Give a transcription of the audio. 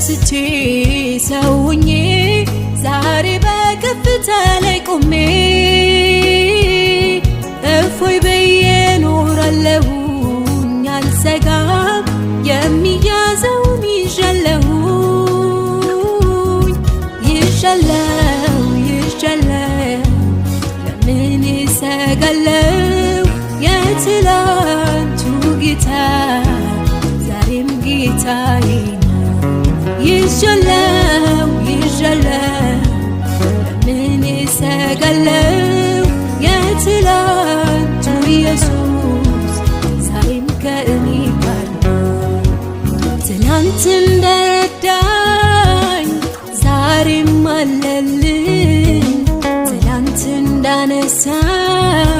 ተረስቼ ሰውኜ ዛሬ በከፍታ ላይ ቆሜ እፎይ ብዬ ኖራለሁኝ አልሰጋም የሚያዘውን ይዣለሁ ለምን እሰጋለሁ የትላንቱ ጌታ ዛሬም ጌታዬ ነው ይዣለሁ ለምን እሰጋለሁ የትላንቱ ኢየሱስ ዛሬም ከእኔ ጋር ነው ትላንት እንደረዳኝ ዛሬም አለልኝ ትላንት እንዳነሳኝ